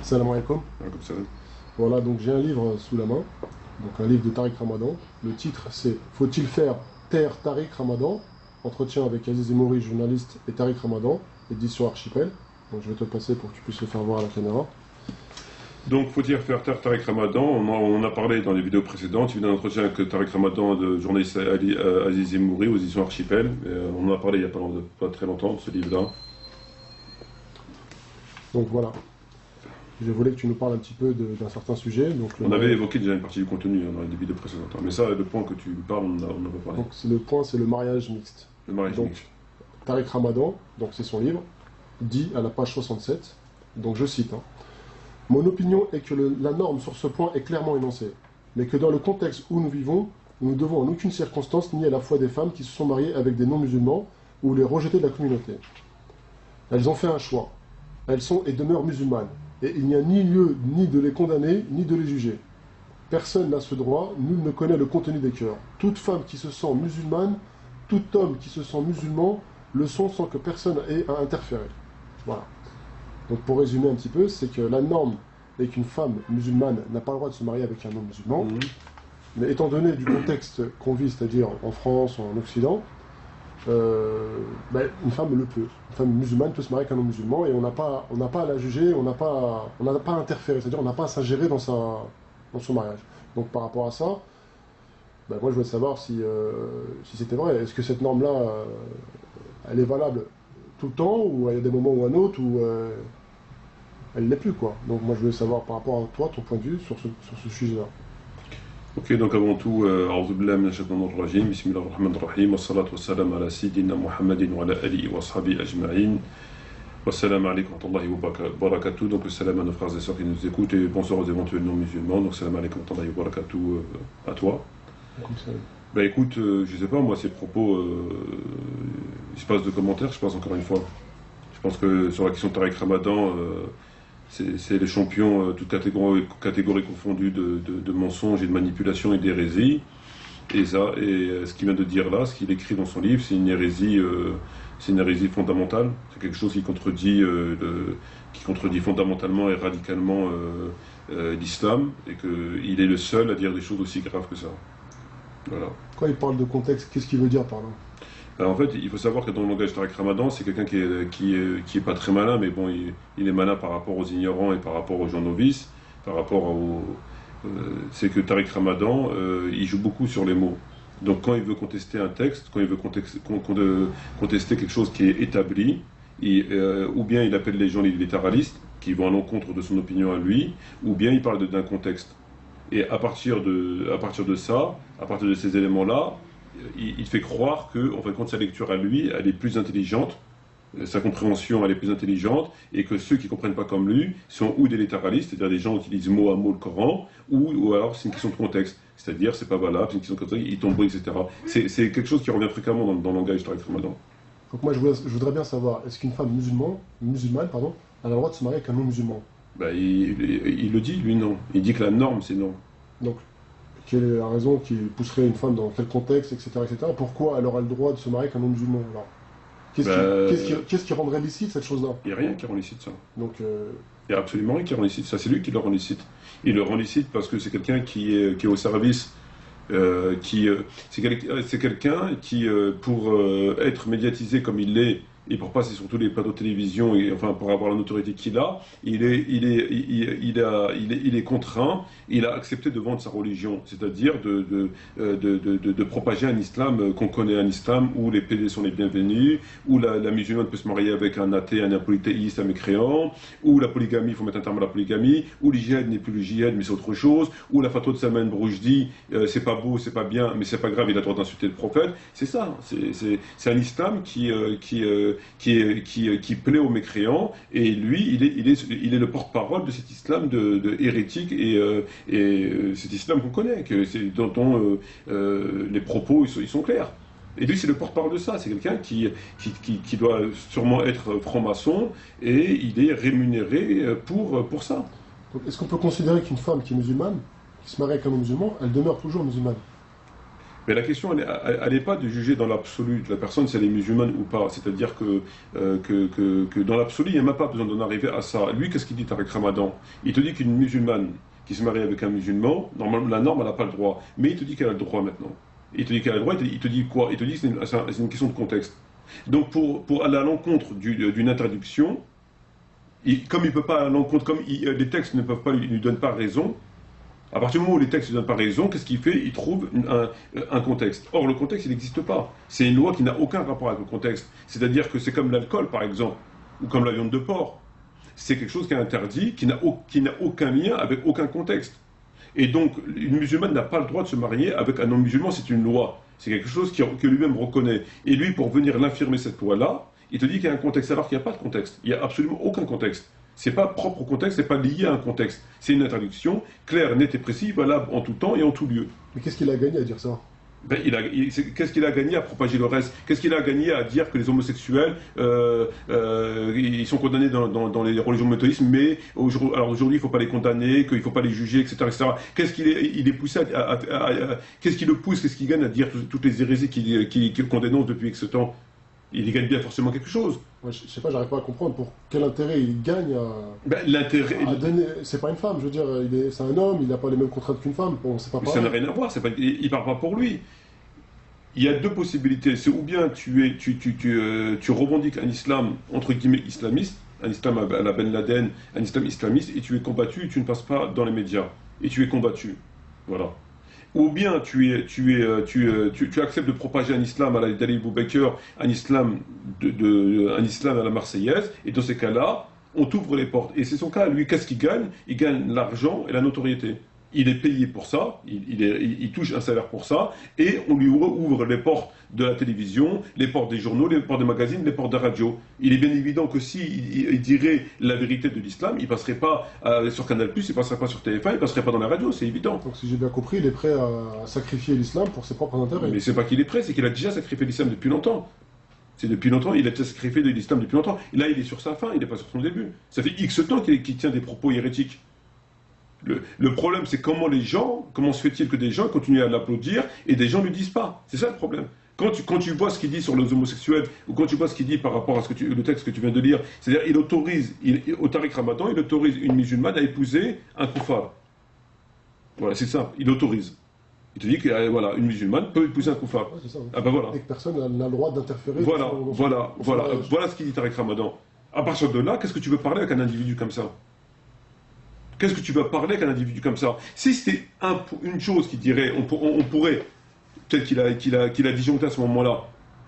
Salam alaikum. Comme ça. Voilà, donc j'ai un livre sous la main, donc un livre de Tariq Ramadan. Le titre c'est Faut-il faire taire Tariq Ramadan? Entretien avec Aziz Emouri, journaliste, et Tariq Ramadan, édition Archipel. Donc je vais te le passer pour que tu puisses le faire voir à la caméra. Donc, faut-il faire taire Tariq Ramadan? On en a parlé dans les vidéos précédentes. Il y a eu un entretien avec Tariq Ramadan, de journaliste Aziz Emouri, aux éditions Archipel. On en a parlé il n'y a pas très longtemps de ce livre-là. Donc voilà. Je voulais que tu nous parles un petit peu d'un certain sujet. Donc, On avait évoqué déjà une partie du contenu dans les vidéos précédentes. Mais ça, le point que tu parles, on n'a pas parlé. Donc le point, c'est le mariage mixte. Le mariage donc, mixte. Tariq Ramadan, donc c'est son livre, dit à la page 67, donc je cite, Mon opinion est que la norme sur ce point est clairement énoncée, mais que dans le contexte où nous vivons, nous ne devons en aucune circonstance nier la foi des femmes qui se sont mariées avec des non-musulmans ou les rejeter de la communauté. Elles ont fait un choix. Elles sont et demeurent musulmanes, et il n'y a ni lieu ni de les condamner, ni de les juger. Personne n'a ce droit, nul ne connaît le contenu des cœurs. Toute femme qui se sent musulmane, tout homme qui se sent musulman, le sont sans que personne ait à interférer. Voilà. Donc pour résumer un petit peu, c'est que la norme est qu'une femme musulmane n'a pas le droit de se marier avec un homme musulman, mais étant donné du contexte qu'on vit, c'est-à-dire en France, en Occident, une femme le peut. Une femme musulmane peut se marier avec un homme musulman et on n'a pas à la juger, on n'a pas à interférer, c'est-à-dire on n'a pas à s'ingérer dans son mariage. Donc par rapport à ça, moi je voulais savoir si c'était vrai. Est-ce que cette norme-là, elle est valable tout le temps, ou il y a des moments ou un autre où elle ne l'est plus, quoi. Donc moi je voulais savoir par rapport à toi, ton point de vue sur ce sujet-là. Ok, donc avant tout, A'udhu billahi minash shaitanir rajim, bismillahir rahmanir rahim, wassalatu wassalamu ala sayyidina Muhammadin wa ala alihi wa ashabihi ajma'in. Wassalamu alaikum wa rahmatullahi wa barakatuh. Donc, salam à nos frères et sœurs qui nous écoutent et bonsoir aux éventuels non-musulmans. Donc, salam alaikum wa rahmatullahi wa barakatuh à toi. Écoute, je sais pas, moi, ces propos, il se passe de commentaires, je pense encore une fois. Je pense que sur la question de Tariq Ramadan, c'est les champions, toutes catégories confondues, de mensonges et de manipulation et d'hérésie. Et ce qu'il vient de dire là, ce qu'il écrit dans son livre, c'est une hérésie fondamentale. C'est quelque chose qui contredit fondamentalement et radicalement l'islam, et qu'il est le seul à dire des choses aussi graves que ça. Voilà. Quand il parle de contexte, qu'est-ce qu'il veut dire par là? Alors en fait, il faut savoir que dans le langage de Tariq Ramadan, c'est quelqu'un qui est pas très malin, mais bon, il est malin par rapport aux ignorants et par rapport aux gens novices, c'est que Tariq Ramadan, il joue beaucoup sur les mots. Donc quand il veut contester un texte, quand il veut contester quelque chose qui est établi, ou bien il appelle les gens les littéralistes, qui vont à l'encontre de son opinion à lui, ou bien il parle d'un contexte. Et à partir de ça, à partir de ces éléments-là, il fait croire que, en fin de compte, sa lecture à lui, elle est plus intelligente, sa compréhension, elle est plus intelligente, et que ceux qui ne comprennent pas comme lui sont ou des littéralistes, c'est-à-dire des gens qui utilisent mot à mot le Coran, ou alors c'est une question de contexte, c'est-à-dire c'est pas valable, c'est une question de contexte, ils tombent, etc. C'est quelque chose qui revient fréquemment dans le langage de Tariq Ramadan. Donc moi je voudrais bien savoir, est-ce qu'une femme musulmane, a le droit de se marier avec un non-musulman? Il le dit, lui, non. Il dit que la norme, c'est non. Donc, quelle est la raison qui pousserait une femme dans quel contexte, etc., etc. Pourquoi elle aura le droit de se marier avec un non-musulman alors? Qu'est-ce qui rendrait licite cette chose-là? Il n'y a rien qui rend licite ça. Donc, il n'y a absolument rien qui rend licite ça. C'est lui qui le rend licite. Il le rend licite parce que c'est quelqu'un qui est au service. C'est quelqu'un qui, pour être médiatisé comme il l'est, et pour passer sur tous les plateaux de télévision, et enfin pour avoir la notoriété qu'il a, il est contraint, il a accepté de vendre sa religion, c'est-à-dire de propager un islam qu'on connaît, un islam où les PD sont les bienvenus, où la musulmane peut se marier avec un athée, un polythéiste, un mécréant, où la polygamie, il faut mettre un terme à la polygamie, où le djihad n'est plus le djihad mais c'est autre chose, où la fatwa de Salman Rushdie, c'est pas beau, c'est pas bien, mais c'est pas grave, il a le droit d'insulter le prophète. C'est ça, c'est un islam qui plaît aux mécréants, et lui, il est le porte-parole de cet islam de hérétique, et cet islam qu'on connaît, dont les propos ils sont clairs. Et lui, c'est le porte-parole de ça. C'est quelqu'un qui doit sûrement être franc-maçon, et il est rémunéré pour ça. Est-ce qu'on peut considérer qu'une femme qui est musulmane, qui se marie avec un homme musulman, elle demeure toujours musulmane? Mais la question, elle n'est pas de juger dans l'absolu de la personne si elle est musulmane ou pas. C'est-à-dire que dans l'absolu, il n'y a même pas besoin d'en arriver à ça. Lui, qu'est-ce qu'il dit avec Ramadan? Il te dit qu'une musulmane qui se marie avec un musulman, normalement, la norme, elle n'a pas le droit. Mais il te dit qu'elle a le droit maintenant. Il te dit qu'elle a le droit, il te dit quoi? Il te dit que c'est une question de contexte. Donc pour aller à l'encontre d'une interdiction, comme il peut pas aller à l'encontre, comme les textes ne peuvent pas lui donnent pas raison, à partir du moment où les textes ne donnent pas raison, qu'est-ce qu'il fait? Il trouve un contexte. Or, le contexte, il n'existe pas. C'est une loi qui n'a aucun rapport avec le contexte. C'est-à-dire que c'est comme l'alcool, par exemple, ou comme la viande de porc. C'est quelque chose qui est interdit, qui n'a aucun lien avec aucun contexte. Et donc, une musulmane n'a pas le droit de se marier avec un non-musulman, c'est une loi. C'est quelque chose que lui-même reconnaît. Et lui, pour venir l'infirmer cette loi-là, il te dit qu'il y a un contexte, alors qu'il n'y a pas de contexte. Il n'y a absolument aucun contexte. C'est pas propre au contexte, c'est pas lié à un contexte. C'est une interdiction claire, nette et précise, valable en tout temps et en tout lieu. Mais qu'est-ce qu'il a gagné à dire ça? Ben, qu'est-ce qu'il a gagné à propager le reste? Qu'est-ce qu'il a gagné à dire que les homosexuels ils sont condamnés dans les religions monothéistes, mais aujourd'hui il ne faut pas les condamner, qu'il ne faut pas les juger, etc. etc. Qu'est-ce qu'il est poussé qu'est-ce qui le pousse, qu'est-ce qu'il gagne à dire toutes les hérésies qu'on dénonce depuis X temps? Il gagne bien forcément quelque chose. Ouais, je sais pas, j'arrive pas à comprendre pour quel intérêt il gagne à, l'intérêt. donner. C'est pas une femme, je veux dire, c'est un homme, il n'a pas les mêmes contraintes qu'une femme. Bon, c'est pas pareil. Ça n'a rien à voir, il parle pas pour lui. Il y a deux possibilités. C'est ou bien tu revendiques un islam entre guillemets islamiste, un islam à la Ben Laden, un islam islamiste, et tu es combattu, et tu ne passes pas dans les médias, et tu es combattu. Voilà. Ou bien tu acceptes de propager un islam à la Dali Boubaker, un islam à la Marseillaise, et dans ces cas-là, on t'ouvre les portes. Et c'est son cas, lui, qu'est-ce qu'il gagne? Il gagne l'argent et la notoriété. Il est payé pour ça, il touche un salaire pour ça, et on lui ouvre les portes de la télévision, les portes des journaux, les portes des magazines, les portes des radios. Il est bien évident que s'il dirait la vérité de l'islam, il ne passerait pas sur Canal+, il ne passerait pas sur TF1, il ne passerait pas dans la radio, c'est évident. Donc si j'ai bien compris, il est prêt à sacrifier l'islam pour ses propres intérêts. Mais c'est pas qu'il est prêt, c'est qu'il a déjà sacrifié l'islam depuis longtemps. C'est depuis longtemps, il a déjà sacrifié de l'islam depuis longtemps. Et là, il est sur sa fin, il n'est pas sur son début. Ça fait X temps qu'il tient des propos hérétiques. Le problème, c'est comment se fait-il que des gens continuent à l'applaudir et des gens ne lui disent pas? C'est ça le problème. Quand tu vois ce qu'il dit sur les homosexuels, ou quand tu vois ce qu'il dit par rapport à le texte que tu viens de lire, c'est-à-dire au Tariq Ramadan, il autorise une musulmane à épouser un koufar. Voilà, c'est ça, il autorise. Il te dit que voilà, une musulmane peut épouser un koufar. Ouais, c'est ça, oui. Ah ben voilà. Et que personne n'a le droit d'interférer. Voilà ce qu'il dit Tariq Ramadan. À partir de là, qu'est-ce que tu veux parler avec un individu comme ça? Qu'est-ce que tu vas parler avec un individu comme ça? Si c'était une chose qui dirait, on pourrait, peut-être qu'il a disjoncté à ce moment-là,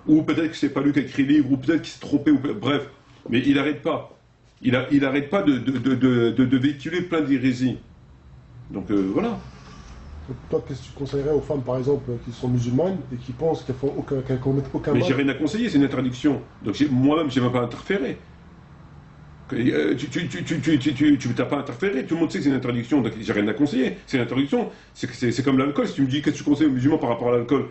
ou peut-être que c'est pas lui qui a écrit le livre, ou peut-être qu'il s'est trompé, bref, mais il n'arrête pas. Il n'arrête pas de véhiculer plein d'hérésies. Donc voilà. Donc, toi, qu'est-ce que tu conseillerais aux femmes, par exemple, qui sont musulmanes et qui pensent qu'elles commettent aucun mal? Mais j'ai rien à conseiller, c'est une interdiction. Donc moi-même, je n'ai même pas interféré. Tu n'as pas interféré, tout le monde sait que c'est une interdiction, donc j'ai rien à conseiller. C'est une interdiction, c'est comme l'alcool. Si tu me dis qu'est-ce que tu conseilles aux musulmans par rapport à l'alcool,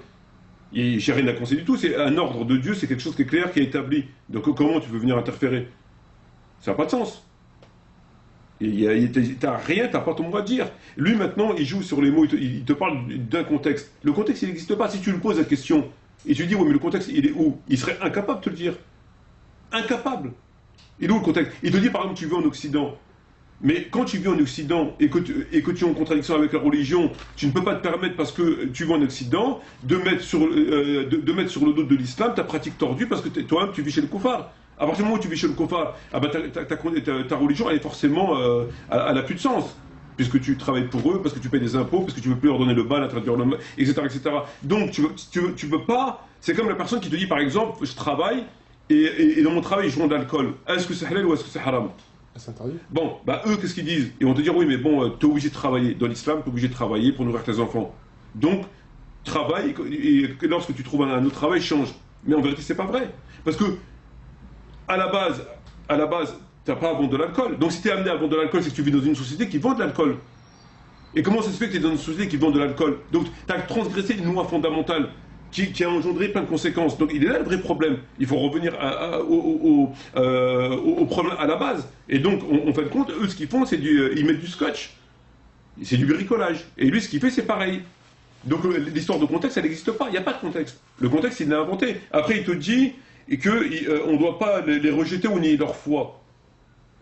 j'ai rien à conseiller du tout. C'est un ordre de Dieu, c'est quelque chose qui est clair, qui est établi. Donc comment tu veux venir interférer? Ça n'a pas de sens. T'as rien, t'as pas ton mot à dire. Lui maintenant, il joue sur les mots, il te parle d'un contexte. Le contexte, il n'existe pas. Si tu lui poses la question et tu lui dis, oui, mais le contexte, il est où? Il serait incapable de te le dire. Incapable. Il est où le contexte? Il te dit par exemple tu vis en Occident. Mais quand tu vis en Occident et que tu es en contradiction avec la religion, tu ne peux pas te permettre, parce que tu vis en Occident, de mettre sur le dos de l'islam ta pratique tordue parce que toi-même tu vis chez le koufar. À partir du moment où tu vis chez le koufar, ah ben, ta religion elle est forcément, elle n'a plus de sens. Puisque tu travailles pour eux, parce que tu payes des impôts, parce que tu ne veux plus leur donner le bal, introduire le mal, etc., etc. Donc tu veux pas. C'est comme la personne qui te dit par exemple, je travaille, et dans mon travail, je vends de l'alcool. Est-ce que c'est halal ou est-ce que c'est haram? C'est interdit. Bon, bah eux, qu'est-ce qu'ils disent? Ils vont te dire, oui, mais bon, tu es obligé de travailler. Dans l'islam, tu es obligé de travailler pour nourrir tes enfants. Donc, travaille, et lorsque tu trouves un autre travail, change. Mais en vérité, c'est pas vrai. Parce que, à la base, tu n'as pas à vendre de l'alcool. Donc, si tu es amené à vendre de l'alcool, c'est que tu vis dans une société qui vend de l'alcool. Et comment ça se fait que tu es dans une société qui vend de l'alcool? Donc, tu as transgressé une loi fondamentale qui a engendré plein de conséquences. Donc il est là le vrai problème. Il faut revenir au problème à la base. Et donc, on fait compte, eux, ce qu'ils font, c'est ils mettent du scotch. C'est du bricolage. Et lui, ce qu'il fait, c'est pareil. Donc l'histoire de contexte, elle n'existe pas. Il n'y a pas de contexte. Le contexte, il l'a inventé. Après, il te dit qu'on ne doit pas les rejeter ou nier leur foi.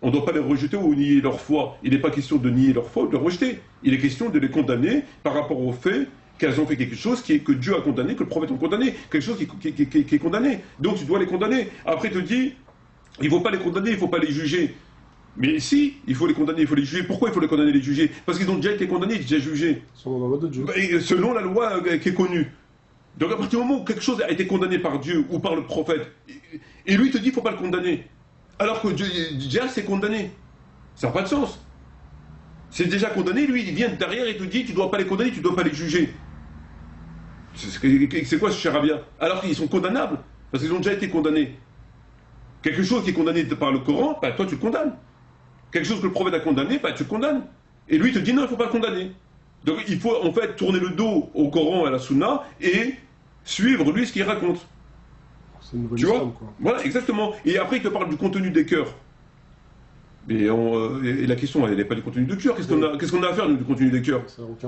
On ne doit pas les rejeter ou nier leur foi. Il n'est pas question de nier leur foi ou de les rejeter. Il est question de les condamner par rapport au fait qu'elles ont fait quelque chose que Dieu a condamné, que le prophète a condamné, quelque chose qui est condamné. Donc tu dois les condamner. Après, il te dit, il ne faut pas les condamner, il ne faut pas les juger. Mais si, il faut les condamner, il faut les juger. Pourquoi il faut les condamner et les juger? Parce qu'ils ont déjà été condamnés, déjà jugés. Selon la loi de Dieu. Et selon la loi qui est connue. Donc à partir du moment où quelque chose a été condamné par Dieu ou par le prophète, et lui te dit qu'il ne faut pas le condamner, alors que Dieu déjà s'est condamné. Ça n'a pas de sens. C'est déjà condamné, lui il vient derrière et te dit tu ne dois pas les condamner, tu ne dois pas les juger. C'est quoi ce charabia? Alors qu'ils sont condamnables, parce qu'ils ont déjà été condamnés. Quelque chose qui est condamné par le Coran, bah, toi tu le condamnes. Quelque chose que le prophète a condamné, bah, tu le condamnes. Et lui il te dit non, il ne faut pas le condamner. Donc il faut en fait tourner le dos au Coran et à la Sunna et suivre lui ce qu'il raconte. C'est une nouvelle Tu vois islam, quoi. Voilà, exactement. Et après il te parle du contenu des cœurs. Et la question, elle n'est pas du contenu du cœur. Qu'est-ce qu'on a à faire du contenu des cœurs?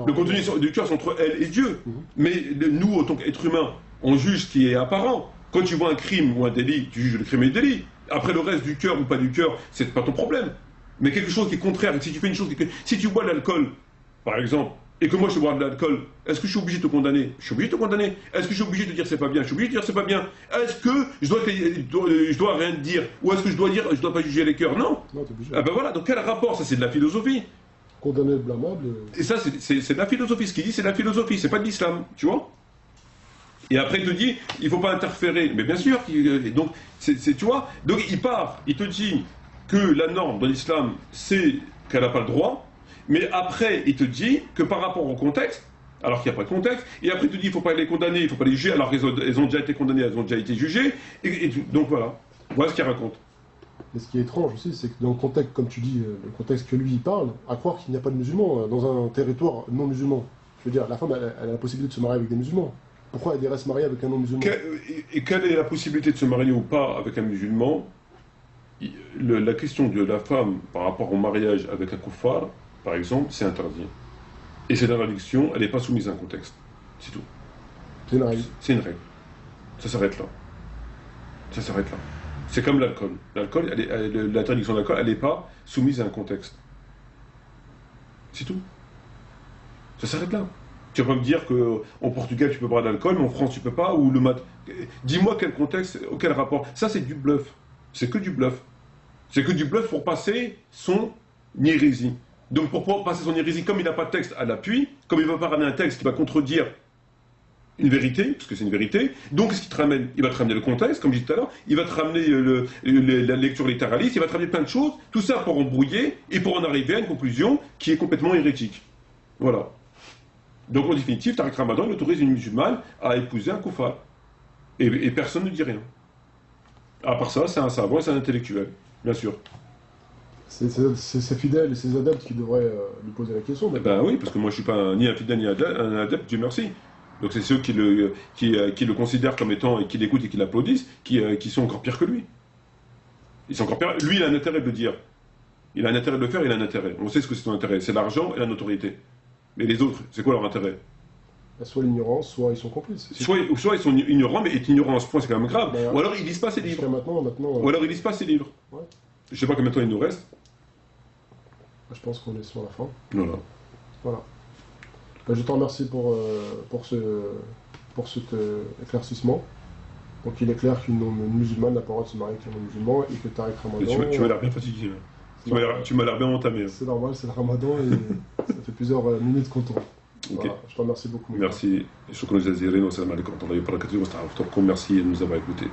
Le contenu du cœur, c'est entre elle et Dieu. Mais nous, en tant qu'êtres humains, on juge ce qui est apparent. Quand tu vois un crime ou un délit, tu juges le crime et le délit. Après, le reste du cœur ou pas du cœur, c'est pas ton problème. Mais quelque chose qui est contraire, si tu fais une chose, si tu bois de l'alcool, par exemple, et que moi je bois de l'alcool, est-ce que je suis obligé de te condamner? Je suis obligé de te condamner. Est-ce que je suis obligé de dire c'est pas bien? Je suis obligé de dire c'est pas bien. Est-ce que je dois rien te dire? Ou est-ce que je dois dire je dois pas juger les cœurs? Non. Non, t'es obligé. Ah ben voilà, donc quel rapport? Ça c'est de la philosophie. Condamné le blâmable. Et ça c'est de la philosophie. Ce qu'il dit c'est de la philosophie, c'est pas de l'islam, tu vois? Et après il te dit il faut pas interférer. Mais bien sûr, donc tu vois, donc il part, il te dit que la norme dans l'islam c'est qu'elle n'a pas le droit. Mais après, il te dit que par rapport au contexte, alors qu'il n'y a pas de contexte, et après il te dit qu'il ne faut pas les condamner, il ne faut pas les juger, alors qu'elles ont déjà été condamnées, elles ont déjà été jugées, donc voilà ce qu'il raconte. Mais ce qui est étrange aussi, c'est que dans le contexte, comme tu dis, le contexte que lui il parle, à croire qu'il n'y a pas de musulmans dans un territoire non musulman. Je veux dire, la femme, elle a la possibilité de se marier avec des musulmans. Pourquoi elle irait se marier avec un non musulman? Et quelle est la possibilité de se marier ou pas avec un musulman? La question de la femme par rapport au mariage avec un kuffar, par exemple, c'est interdit. Et cette interdiction, elle n'est pas soumise à un contexte. C'est tout. C'est une règle. C'est une règle. Ça s'arrête là. Ça s'arrête là. C'est comme l'alcool. L'alcool, l'interdiction de l'alcool, elle n'est pas soumise à un contexte. C'est tout. Ça s'arrête là. Tu vas pas me dire qu'en Portugal, tu peux boire de l'alcool, mais en France, tu peux pas, ou le mat. Dis-moi quel contexte, quel rapport. Ça, c'est du bluff. C'est que du bluff. C'est que du bluff pour passer son hérésie. Donc pour pouvoir passer son hérésie, comme il n'a pas de texte à l'appui, comme il ne va pas ramener un texte qui va contredire une vérité, parce que c'est une vérité, donc qu'est-ce qu'il te ramène? Il va te ramener le contexte, comme je disais tout à l'heure, il va te ramener la lecture littéraliste, il va te ramener plein de choses, tout ça pour embrouiller et pour en arriver à une conclusion qui est complètement hérétique. Voilà. Donc en définitive, Tariq Ramadan autorise une musulmane à épouser un koufar. Et personne ne dit rien. À part ça, c'est un savant et c'est un intellectuel, bien sûr. C'est ses fidèles et ses adeptes qui devraient lui poser la question. Eh ben oui, parce que moi je ne suis pas ni un fidèle ni un adepte, Dieu merci. Donc c'est ceux qui le considèrent comme étant, et qui l'écoutent et qui l'applaudissent, qui sont encore pires que lui. Ils sont encore pires. Lui, il a un intérêt de le dire. Il a un intérêt de le faire, il a un intérêt. On sait ce que c'est son intérêt. C'est l'argent et la notoriété. Mais les autres, c'est quoi leur intérêt? Soit l'ignorance, soit ils sont complices. Soit ils sont ignorants, mais être ignorant à ce point, c'est quand même grave. Ben, ou alors ils lisent pas ses livres. Maintenant, ou alors ils lisent pas ses livres. Ouais. Je sais pas combien de temps il nous reste. Je pense qu'on est sur la fin. Voilà. Ben, je te remercie pour cet éclaircissement. Donc il est clair qu'une musulmane n'a pas le droit de se marier avec un non-musulman et que Tariq Ramadan... Tu m'as l'air bien fatigué. Tu m'as l'air bien entamé. C'est normal, c'est le Ramadan et ça fait plusieurs minutes qu'on tourne. Okay. Voilà, je te remercie beaucoup. Merci. Shukran jazilan wa salam alaikum wa rahmatullahi wa barakatuh. Merci de nous avoir écoutés.